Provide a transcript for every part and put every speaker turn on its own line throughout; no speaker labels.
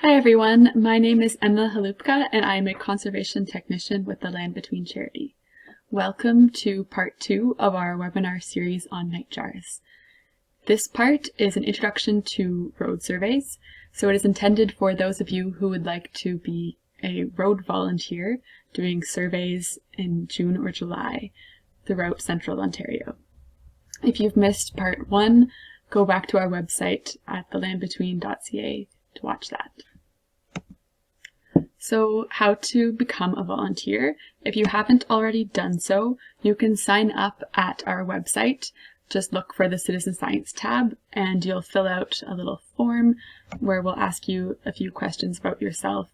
Hi everyone, my name is Emma Halupka and I am a conservation technician with the Land Between charity. Welcome to part 2 of our webinar series on Nightjars. This part is an introduction to road surveys, so it is intended for those of you who would like to be a road volunteer doing surveys in June or July throughout Central Ontario. If you've missed part 1, go back to our website at thelandbetween.ca to watch that. So how to become a volunteer. If you haven't already done so, you can sign up at our website. Just look for the Citizen Science tab and you'll fill out a little form where we'll ask you a few questions about yourself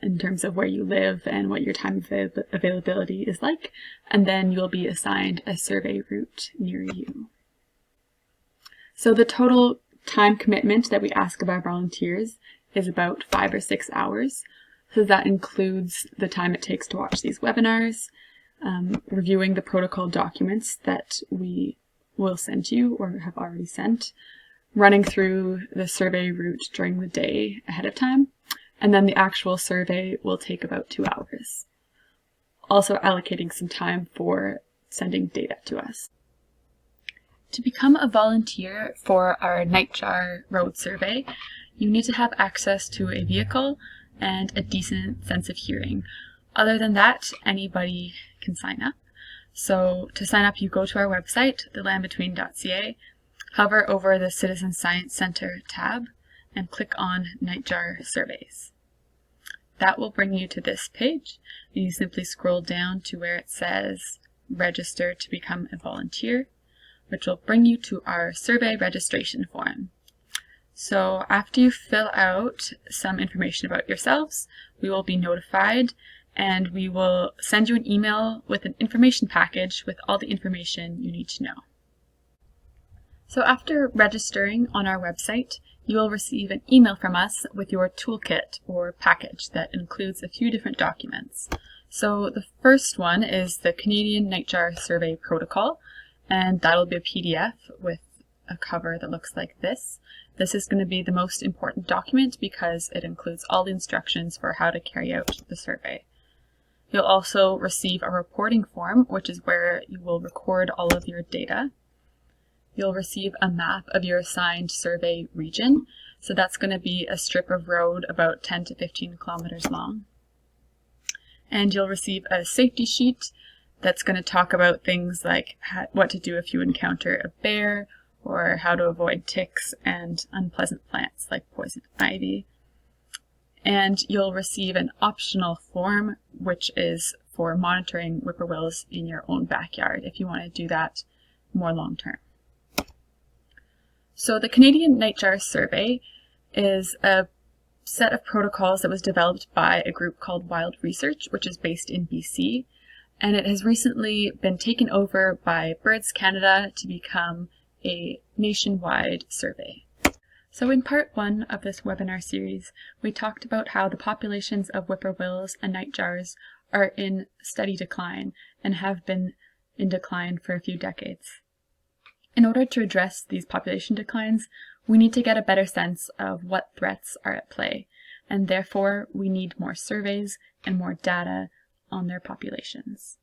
in terms of where you live and what your time availability is like, and then you'll be assigned a survey route near you. So the total time commitment that we ask of our volunteers is about 5 or 6 hours. So that includes the time it takes to watch these webinars, reviewing the protocol documents that we will send you or have already sent, running through the survey route during the day ahead of time, and then the actual survey will take about 2 hours. Also allocating some time for sending data to us. To become a volunteer for our Nightjar Road Survey, you need to have access to a vehicle and a decent sense of hearing. Other than that, anybody can sign up. So to sign up, you go to our website, thelandbetween.ca, hover over the Citizen Science Center tab, and click on Nightjar Surveys. That will bring you to this page. You simply scroll down to where it says Register to become a volunteer, which will bring you to our survey registration form. So after you fill out some information about yourselves, we will be notified and we will send you an email with an information package with all the information you need to know. So after registering on our website, you will receive an email from us with your toolkit or package that includes a few different documents. So the first one is the Canadian Nightjar Survey Protocol, and that'll be a PDF with a cover that looks like this. This is going to be the most important document because it includes all the instructions for how to carry out the survey. You'll also receive a reporting form, which is where you will record all of your data. You'll receive a map of your assigned survey region. So that's going to be a strip of road about 10 to 15 kilometers long. And you'll receive a safety sheet that's going to talk about things like what to do if you encounter a bear, or how to avoid ticks and unpleasant plants like poison ivy. And you'll receive an optional form, which is for monitoring whippoorwills in your own backyard if you want to do that more long term. So the Canadian Nightjar Survey is a set of protocols that was developed by a group called Wild Research, which is based in BC, and it has recently been taken over by Birds Canada to become a nationwide survey. So in part 1 of this webinar series, we talked about how the populations of whippoorwills and nightjars are in steady decline and have been in decline for a few decades. In order to address these population declines, we need to get a better sense of what threats are at play, and therefore we need more surveys and more data on their populations.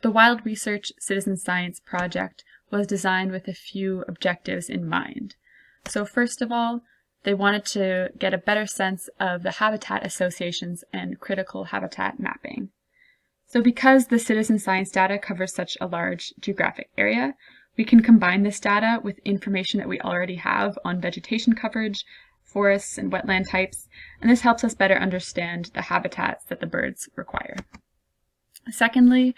The Wild Research Citizen Science project was designed with a few objectives in mind. So first of all, they wanted to get a better sense of the habitat associations and critical habitat mapping. So because the citizen science data covers such a large geographic area, we can combine this data with information that we already have on vegetation coverage, forests, and wetland types, and this helps us better understand the habitats that the birds require. Secondly,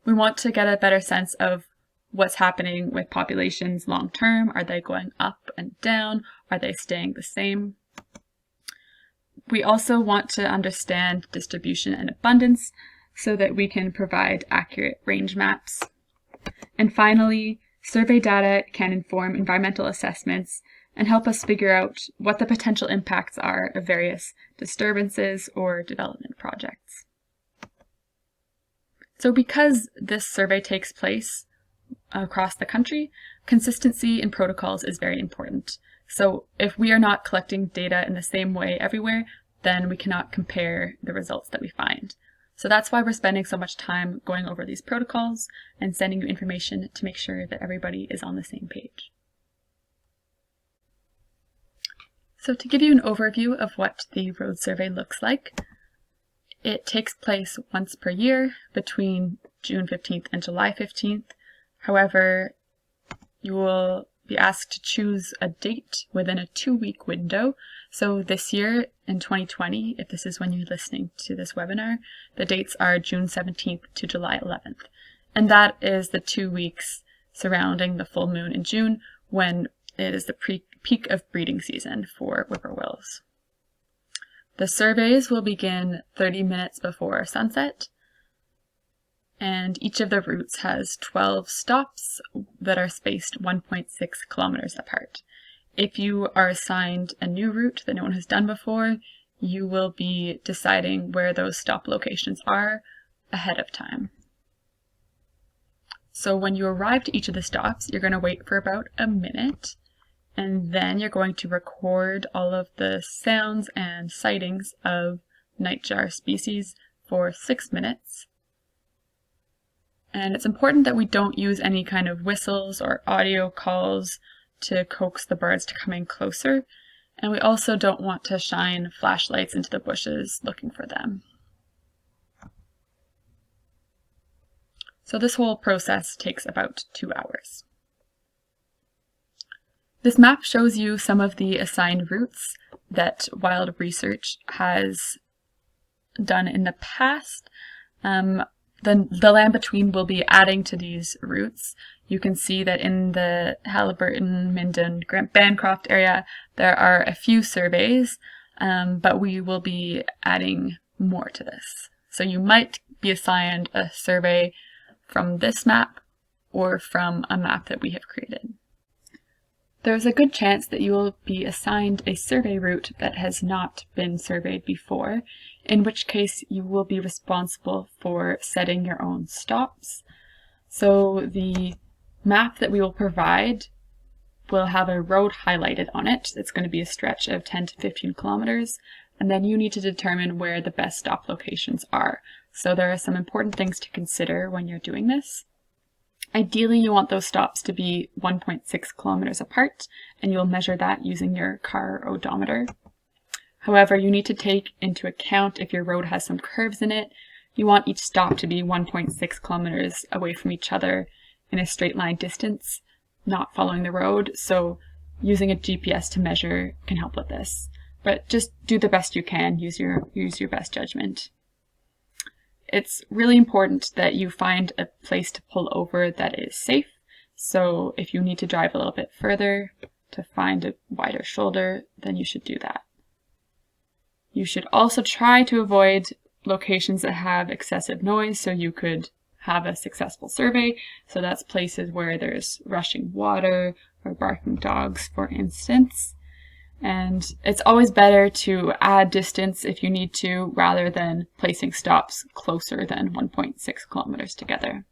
we want to get a better sense of what's happening with populations long term. Are they going up and down? Are they staying the same? We also want to understand distribution and abundance so that we can provide accurate range maps. And finally, survey data can inform environmental assessments and help us figure out what the potential impacts are of various disturbances or development projects. So because this survey takes place across the country, consistency in protocols is very important. So if we are not collecting data in the same way everywhere, then we cannot compare the results that we find. So that's why we're spending so much time going over these protocols and sending you information to make sure that everybody is on the same page. So to give you an overview of what the road survey looks like, it takes place once per year between June 15th and July 15th. However, you will be asked to choose a date within a 2-week window. So this year in 2020, if this is when you're listening to this webinar, the dates are June 17th to July 11th. And that is the 2 weeks surrounding the full moon in June, when it is the peak of breeding season for whippoorwills. The surveys will begin 30 minutes before sunset, and each of the routes has 12 stops that are spaced 1.6 kilometers apart. If you are assigned a new route that no one has done before, you will be deciding where those stop locations are ahead of time. So when you arrive to each of the stops, you're going to wait for about a minute, and then you're going to record all of the sounds and sightings of nightjar species for 6 minutes. And it's important that we don't use any kind of whistles or audio calls to coax the birds to come in closer. And we also don't want to shine flashlights into the bushes looking for them. So this whole process takes about 2 hours. This map shows you some of the assigned routes that Wild Research has done in the past. The land between will be adding to these routes. You can see that in the Haliburton, Minden, Bancroft area, there are a few surveys, but we will be adding more to this. So you might be assigned a survey from this map or from a map that we have created. There's a good chance that you will be assigned a survey route that has not been surveyed before, in which case you will be responsible for setting your own stops. So the map that we will provide will have a road highlighted on it. It's going to be a stretch of 10 to 15 kilometers, and then you need to determine where the best stop locations are. So there are some important things to consider when you're doing this. Ideally, you want those stops to be 1.6 kilometers apart, and you'll measure that using your car odometer. However, you need to take into account if your road has some curves in it. You want each stop to be 1.6 kilometers away from each other in a straight line distance, not following the road, so using a GPS to measure can help with this. But just do the best you can, use your best judgment. It's really important that you find a place to pull over that is safe. So if you need to drive a little bit further to find a wider shoulder, then you should do that. You should also try to avoid locations that have excessive noise so you could have a successful survey. So that's places where there's rushing water or barking dogs, for instance. And it's always better to add distance if you need to, rather than placing stops closer than 1.6 kilometers together.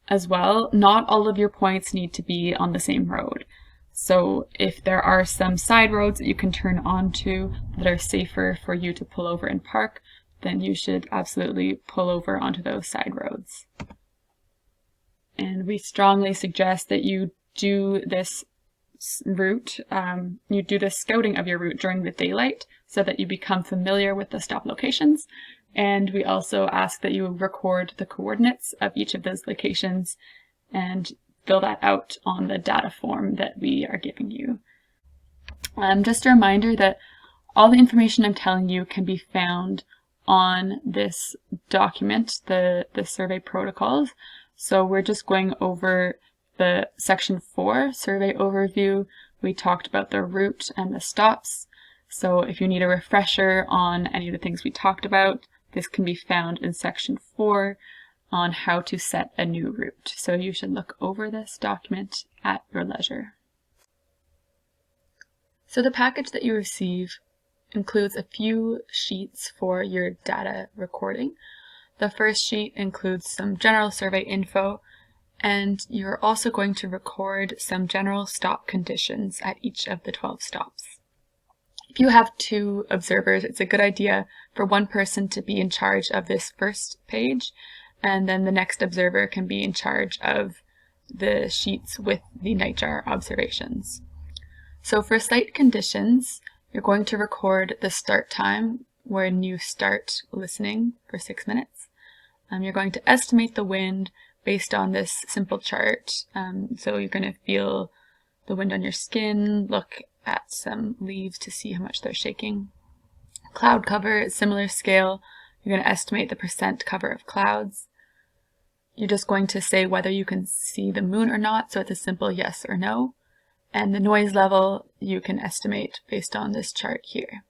As well, not all of your points need to be on the same road. So if there are some side roads that you can turn onto that are safer for you to pull over and park, then you should absolutely pull over onto those side roads. And we strongly suggest that you do this route, you do the scouting of your route during the daylight so that you become familiar with the stop locations. And we also ask that you record the coordinates of each of those locations and fill that out on the data form that we are giving you. Just a reminder that all the information I'm telling you can be found on this document, the survey protocols. So we're just going over the section 4, survey overview. We talked about the route and the stops. So if you need a refresher on any of the things we talked about, this can be found in section 4 on how to set a new route. So you should look over this document at your leisure. So the package that you receive includes a few sheets for your data recording. The first sheet includes some general survey info, And you're also going to record some general stop conditions at each of the 12 stops. If you have 2 observers, it's a good idea for one person to be in charge of this first page, and then the next observer can be in charge of the sheets with the Nightjar observations. So for site conditions, you're going to record the start time when you start listening for 6 minutes. You're going to estimate the wind based on this simple chart. So you're going to feel the wind on your skin, look at some leaves to see how much they're shaking. Cloud cover, similar scale. You're going to estimate the percent cover of clouds. You're just going to say whether you can see the moon or not, so it's a simple yes or no. And the noise level you can estimate based on this chart here.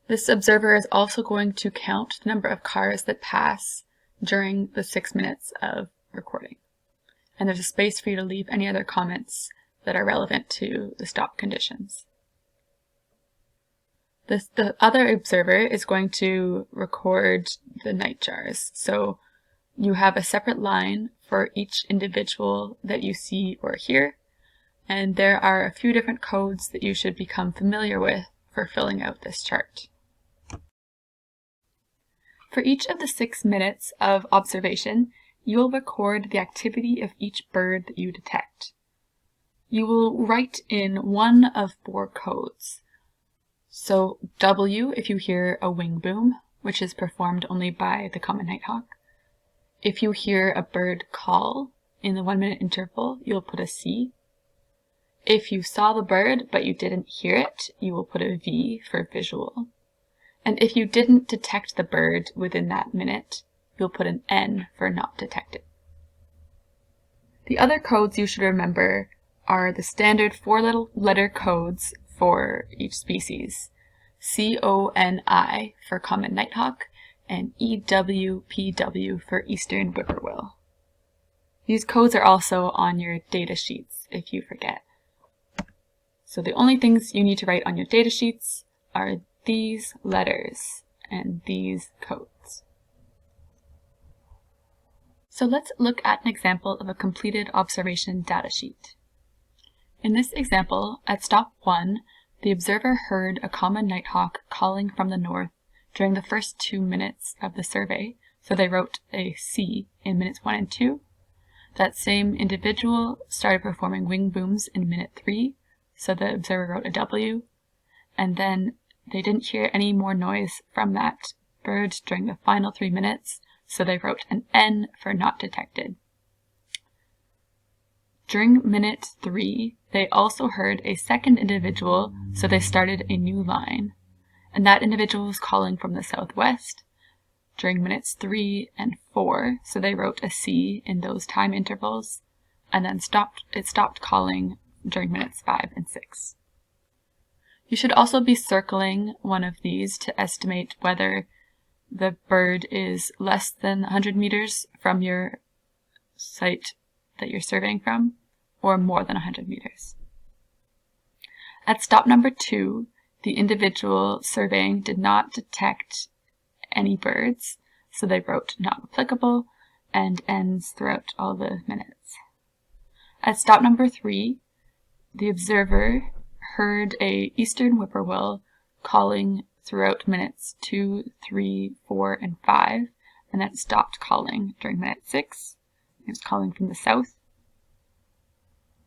This observer is also going to count the number of cars that pass during the 6 minutes of recording. And there's a space for you to leave any other comments that are relevant to the stop conditions. The other observer is going to record the Nightjars. So you have a separate line for each individual that you see or hear, and there are a few different codes that you should become familiar with for filling out this chart. For each of the 6 minutes of observation, you will record the activity of each bird that you detect. You will write in one of 4 codes. So W if you hear a wing boom, which is performed only by the common nighthawk. If you hear a bird call in the 1 minute interval, you'll put a C. If you saw the bird but you didn't hear it, you will put a V for visual. And if you didn't detect the bird within that minute, you'll put an N for not detected. The other codes you should remember are the standard 4-letter codes for each species. CONI for common nighthawk, and EWPW for eastern whippoorwill. These codes are also on your data sheets if you forget. So the only things you need to write on your data sheets are these letters and these codes. So let's look at an example of a completed observation data sheet. In this example, at stop 1, the observer heard a common nighthawk calling from the north during the first 2 minutes of the survey, so they wrote a C in minutes 1 and 2. That same individual started performing wing booms in minute 3, so the observer wrote a W, and then they didn't hear any more noise from that bird during the final 3 minutes, so they wrote an N for not detected. During minute 3, they also heard a second individual, so they started a new line. And that individual was calling from the southwest during minutes 3 and 4, so they wrote a C in those time intervals, and then it stopped calling during minutes 5 and 6. You should also be circling one of these to estimate whether the bird is less than 100 meters from your site that you're surveying from, or more than 100 meters. At stop number 2, the individual surveying did not detect any birds, so they wrote not applicable and ends throughout all the minutes. At stop number 3, the observer heard a eastern whippoorwill calling throughout minutes 2, 3, 4, and 5, and then stopped calling during minute 6. It was calling from the south.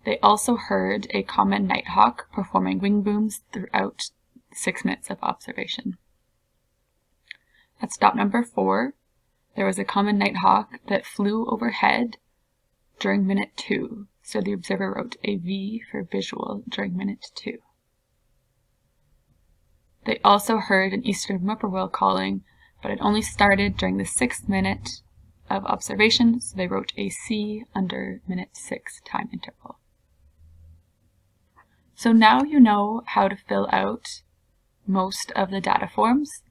They also heard a common nighthawk performing wing booms throughout 6 minutes of observation. At stop number 4, there was a common nighthawk that flew overhead during minute 2, so the observer wrote a V for visual during minute 2. They also heard an eastern whippoorwill calling, but it only started during the 6th minute of observation, so they wrote a C under minute 6 time interval. So now you know how to fill out most of the data forms.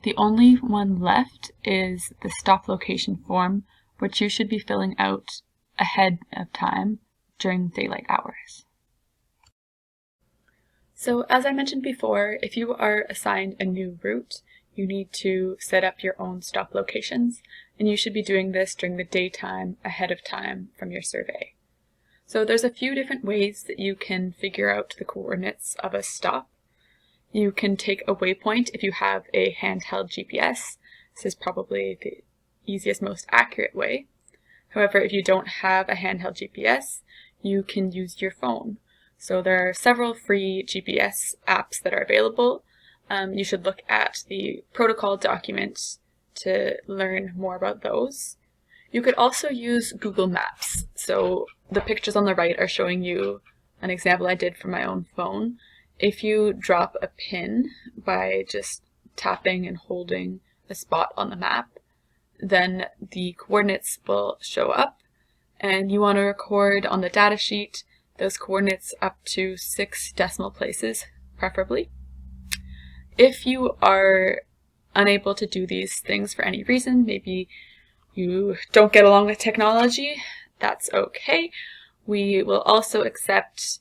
The only one left is the stop location form, which you should be filling out ahead of time during daylight hours. So as I mentioned before, if you are assigned a new route, you need to set up your own stop locations, and you should be doing this during the daytime ahead of time from your survey. So there's a few different ways that you can figure out the coordinates of a stop. You can take a waypoint if you have a handheld GPS. This is probably the easiest, most accurate way. However, if you don't have a handheld GPS, you can use your phone. So there are several free GPS apps that are available. You should look at the protocol documents to learn more about those. You could also use Google Maps. So the pictures on the right are showing you an example I did from my own phone. If you drop a pin by just tapping and holding a spot on the map, then the coordinates will show up, and you want to record on the data sheet those coordinates up to 6 decimal places, preferably. If you are unable to do these things for any reason, maybe you don't get along with technology, that's okay. We will also accept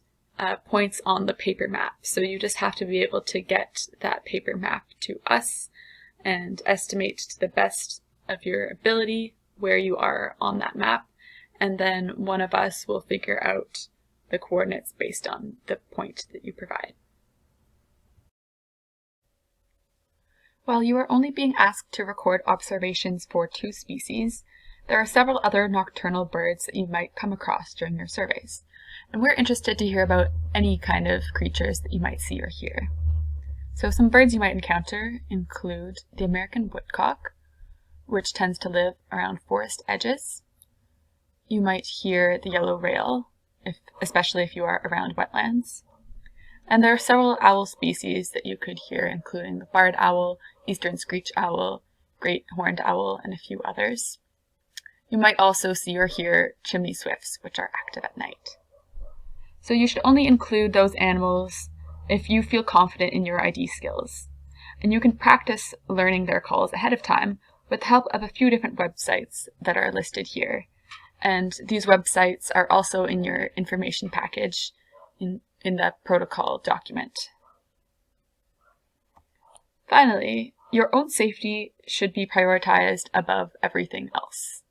points on the paper map. So you just have to be able to get that paper map to us and estimate to the best of your ability where you are on that map. And then one of us will figure out the coordinates based on the point that you provide. While you are only being asked to record observations for 2 species, there are several other nocturnal birds that you might come across during your surveys. And we're interested to hear about any kind of creatures that you might see or hear. So some birds you might encounter include the American woodcock, which tends to live around forest edges. You might hear the yellow rail, especially if you are around wetlands. And there are several owl species that you could hear, including the barred owl, eastern screech owl, great horned owl, and a few others. You might also see or hear chimney swifts, which are active at night. So you should only include those animals if you feel confident in your ID skills. And you can practice learning their calls ahead of time with the help of a few different websites that are listed here. And these websites are also in your information package in the protocol document. Finally, your own safety should be prioritized above everything else.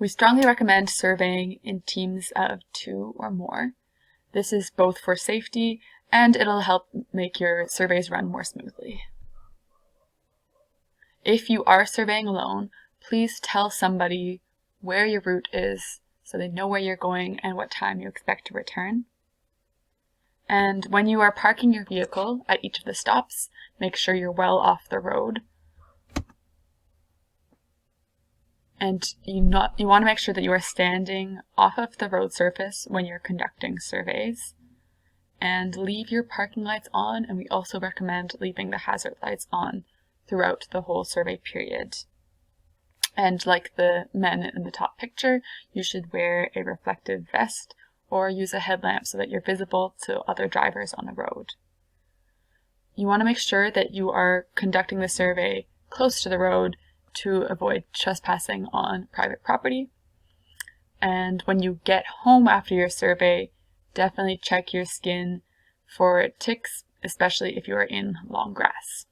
We strongly recommend surveying in teams of 2 or more. This is both for safety and it'll help make your surveys run more smoothly. If you are surveying alone, please tell somebody where your route is so they know where you're going and what time you expect to return. And when you are parking your vehicle at each of the stops, make sure you're well off the road. And you want to make sure that you are standing off of the road surface when you're conducting surveys. And leave your parking lights on, and we also recommend leaving the hazard lights on throughout the whole survey period. And like the men in the top picture, you should wear a reflective vest or use a headlamp so that you're visible to other drivers on the road. You want to make sure that you are conducting the survey close to the road to avoid trespassing on private property. And when you get home after your survey, definitely check your skin for ticks, especially if you are in long grass.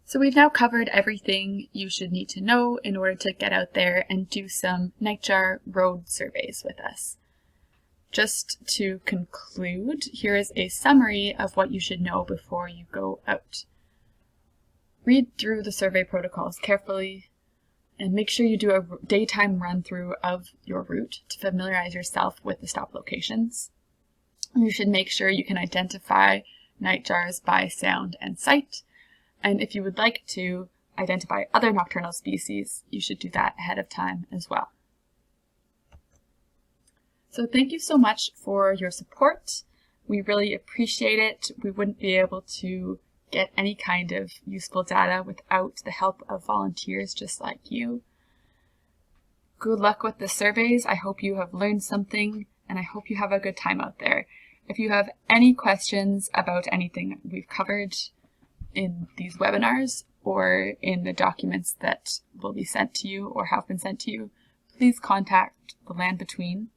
So we've now covered everything you should need to know in order to get out there and do some Nightjar Road Surveys with us. Just to conclude, here is a summary of what you should know before you go out. Read through the survey protocols carefully and make sure you do a daytime run-through of your route to familiarize yourself with the stop locations. You should make sure you can identify nightjars by sound and sight. And if you would like to identify other nocturnal species, you should do that ahead of time as well. So thank you so much for your support. We really appreciate it. We wouldn't be able to get any kind of useful data without the help of volunteers just like you. Good luck with the surveys. I hope you have learned something, and I hope you have a good time out there. If you have any questions about anything we've covered in these webinars or in the documents that will be sent to you or have been sent to you, please contact the Land Between.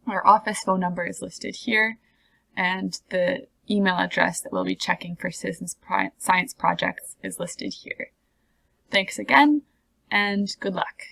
Our office phone number is listed here, and the email address that we'll be checking for citizen science projects is listed here. Thanks again, and good luck.